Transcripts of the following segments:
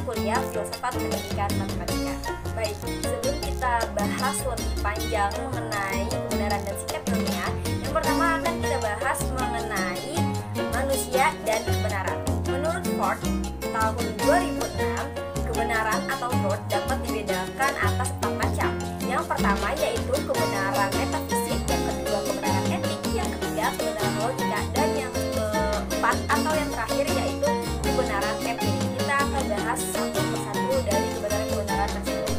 kuliah Filsafat Pendidikan Matematika. Baik, sebelum kita bahas lebih panjang mengenai kebenaran dan sikap ilmiah, yang pertama akan kita bahas mengenai manusia dan kebenaran. Menurut Ford, tahun 2006, kebenaran atau truth dapat dibedakan atas 4 macam. Yang pertama yaitu kebenaran metafisik, yang kedua kebenaran etik, yang ketiga kebenaran logika, dan yang keempat atau yang terakhir yaitu kebenaran empirik. Kita akan bahas satu persatu dari kebenaran-kebenaran tersebut.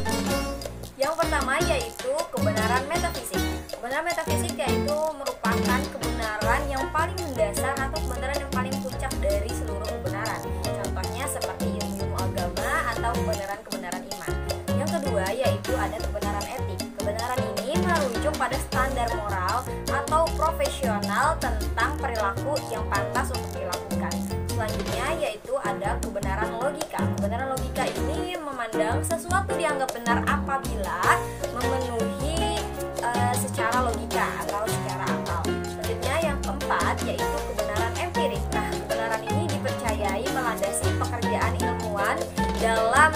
Yang pertama yaitu kebenaran metafisik. Kebenaran metafisik yaitu merupakan kebenaran yang paling mendasar atau kebenaran yang paling puncak dari seluruh kebenaran. Contohnya seperti ilmu agama atau kebenaran-kebenaran iman. Yang kedua yaitu ada kebenaran etik. Kebenaran ini merujuk pada standar moral atau profesional tentang perilaku yang pantas untuk dilakukan. Selanjutnya yaitu ada kebenaran logika. Kebenaran logika ini memandang sesuatu dianggap benar apabila memenuhi secara logika atau secara akal. Selanjutnya yang keempat yaitu kebenaran empirik. Nah, kebenaran ini dipercayai melandasi pekerjaan ilmuwan dalam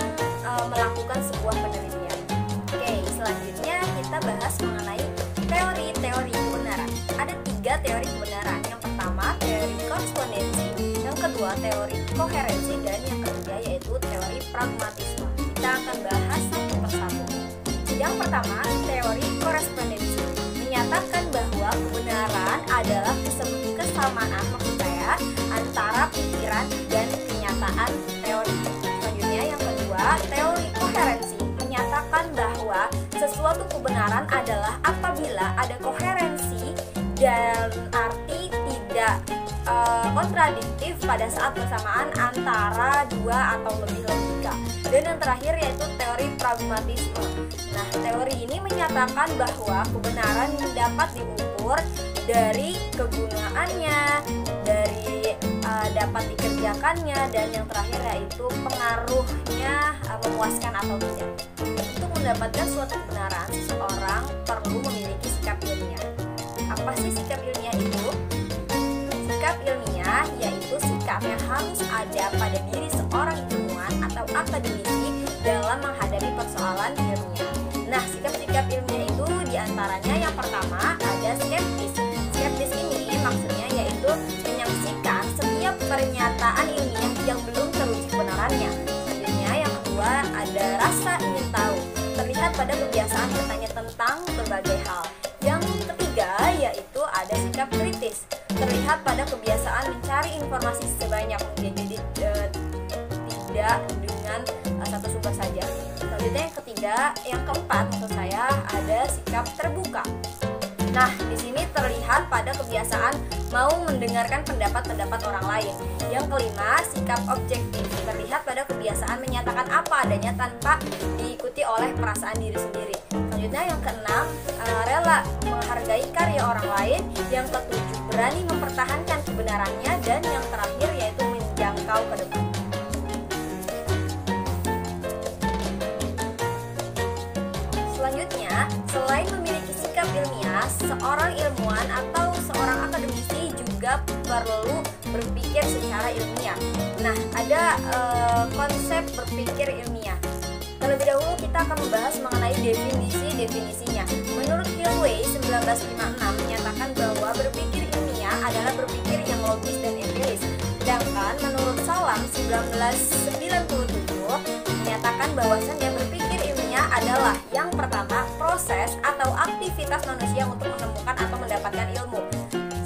melakukan sebuah penelitian. Oke, selanjutnya kita bahas mengenai teori-teori kebenaran. Ada 3 teori kebenaran. Yang pertama teori korespondensi, yang kedua teori koherensi, dan yang ketiga yaitu teori pragmatisme. Kita akan bahas satu persatu. Yang pertama teori korespondensi menyatakan bahwa kebenaran adalah kesamaan maksud saya antara pikiran dan kenyataan teori. Selanjutnya yang kedua teori koherensi menyatakan bahwa sesuatu kebenaran adalah apabila ada koherensi dan arti tidak kontradiktif pada saat bersamaan antara 2 atau lebih logika. Dan yang terakhir yaitu teori pragmatisme. Nah, teori ini menyatakan bahwa kebenaran dapat diukur dari kegunaannya, dari dapat dikerjakannya, dan yang terakhir yaitu pengaruhnya memuaskan atau tidak. Untuk mendapatkan suatu kebenaran, seseorang perlu memiliki sikap ilmiah. Apa sih sikap ilmiah itu? Sikap ilmiah yaitu sikap yang harus ada pada diri seorang ilmuwan atau akademisi dalam menghadapi persoalan ilmiah. Nah, sikap-sikap ilmiah itu diantaranya yang pertama ada skeptis. Skeptis ini maksudnya yaitu menyaksikan setiap pernyataan ilmiah yang belum teruji kebenarannya. Selanjutnya yang kedua ada rasa ingin tahu, terlihat pada kebiasaan bertanya tentang berbagai hal. Yang ketiga yaitu ada sikap kritis, terlihat pada kebiasaan mencari informasi sebanyak mungkin, jadi tidak dengan satu sumber saja. Selanjutnya yang ketiga, yang keempat maksud saya ada sikap terbuka. Nah, di sini terlihat pada kebiasaan mau mendengarkan pendapat-pendapat orang lain. Yang kelima, sikap objektif, terlihat pada kebiasaan menyatakan apa adanya tanpa diikuti oleh perasaan diri sendiri. Selanjutnya yang keenam, rela menghargai karya orang lain. Yang ketujuh, berani mempertahankan kebenarannya, dan yang terakhir yaitu menjangkau ke depan. Selanjutnya, selain memiliki sikap ilmiah, seorang ilmuwan atau seorang akademisi juga perlu berpikir secara ilmiah. Nah, ada konsep berpikir ilmiah. Terlebih dahulu kita akan membahas mengenai definisinya. Menurut Hillway 1956 menyatakan bahwa berpikir ilmiah adalah berpikir yang logis dan empiris. Sedangkan menurut Salam 1997 menyatakan bahwasannya berpikir ilmiah adalah yang pertama proses atau aktivitas manusia untuk menemukan atau mendapatkan ilmu.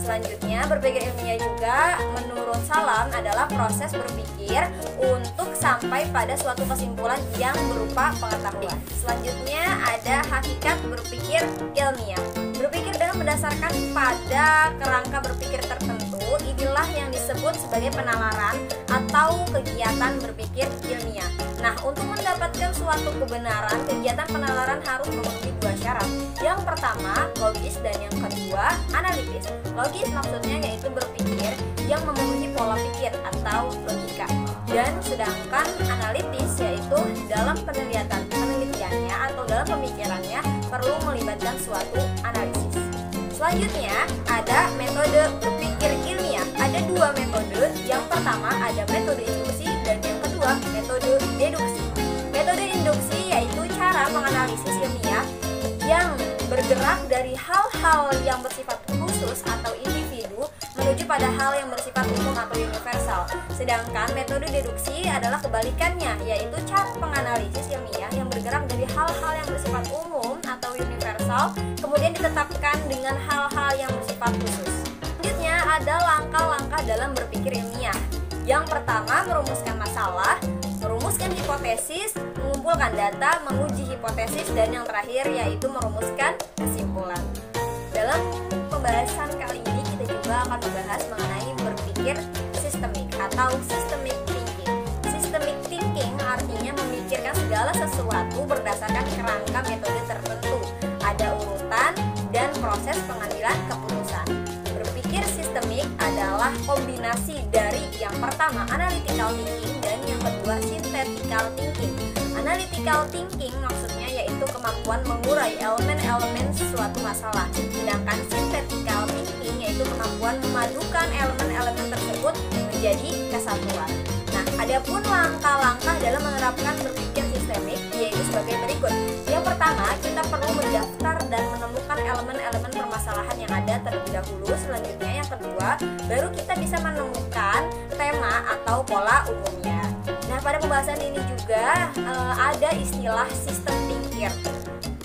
Selanjutnya berpikir ilmiah juga menurut Salam adalah proses berpikir untuk sampai pada suatu kesimpulan yang berupa pengetahuan. Selanjutnya ada hakikat berpikir ilmiah. Berpikir dengan mendasarkan pada kerangka berpikir tertentu, inilah yang disebut sebagai penalaran atau kegiatan berpikir ilmiah. Nah, untuk mendapatkan suatu kebenaran, kegiatan penalaran harus memenuhi 2 syarat. Yang pertama, logis, dan yang kedua, analitis. Logis maksudnya yaitu berpikir yang memenuhi pola pikir atau logika. Dan sedangkan analitis yaitu dalam penelitiannya atau dalam pemikirannya perlu melibatkan suatu analisis. Selanjutnya ada metode berpikir ilmiah. Ada 2 metode. Yang pertama ada metode induksi dan yang kedua metode deduktif. Metode induksi yaitu cara menganalisis ilmiah yang bergerak dari hal-hal yang bersifat khusus atau individu menuju pada hal yang bersifat umum atau universal. Sedangkan metode deduksi adalah kebalikannya, yaitu cara menganalisis ilmiah yang bergerak dari hal-hal yang bersifat umum atau universal kemudian ditetapkan dengan hal-hal yang bersifat khusus. Selanjutnya ada langkah-langkah dalam berpikir ilmiah. Yang pertama, merumuskan masalah, merumuskan hipotesis, mengumpulkan data, menguji hipotesis, dan yang terakhir yaitu merumuskan kesimpulan. Dalam pembahasan kali ini kita juga akan membahas mengenai berpikir sistemik atau systemic thinking. Systemic thinking artinya memikirkan segala sesuatu berdasarkan kerangka metode tertentu, ada urutan dan proses pengambilan keputusan. Berpikir sistemik adalah kombinasi dari yang pertama analytical thinking dan yang kedua synthetical thinking. Analytical thinking maksudnya yaitu kemampuan mengurai elemen-elemen suatu masalah, sedangkan synthetical thinking yaitu kemampuan memadukan elemen-elemen tersebut menjadi kesatuan. Nah, adapun langkah-langkah dalam menerapkan berpikir sistemik yaitu sebagai berikut. Yang pertama, kita perlu mendaftar dan menemukan elemen-elemen permasalahan yang ada terlebih dahulu. Selanjutnya yang kedua, baru kita bisa menemukan tema atau pola umumnya. Nah, pada pembahasan ini juga ada istilah sistem thinker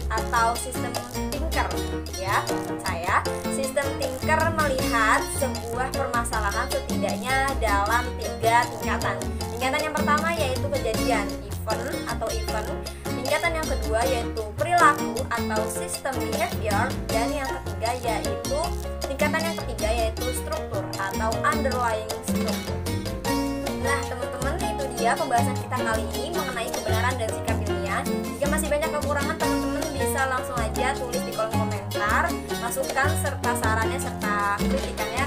atau sistem thinker ya. Saya sistem thinker melihat sebuah permasalahan setidaknya dalam 3 tingkatan. Tingkatan yang pertama yaitu kejadian, event. Tingkatan yang kedua yaitu perilaku atau sistem behavior, dan yang ketiga yaitu tingkatan yang ketiga yaitu struktur atau underlying struktur. Nah, teman-teman, itu dia pembahasan kita kali ini mengenai kebenaran dan sikap ilmiah. Jika masih banyak kekurangan, teman-teman bisa langsung aja tulis di kolom komentar, masukkan serta sarannya serta kritikannya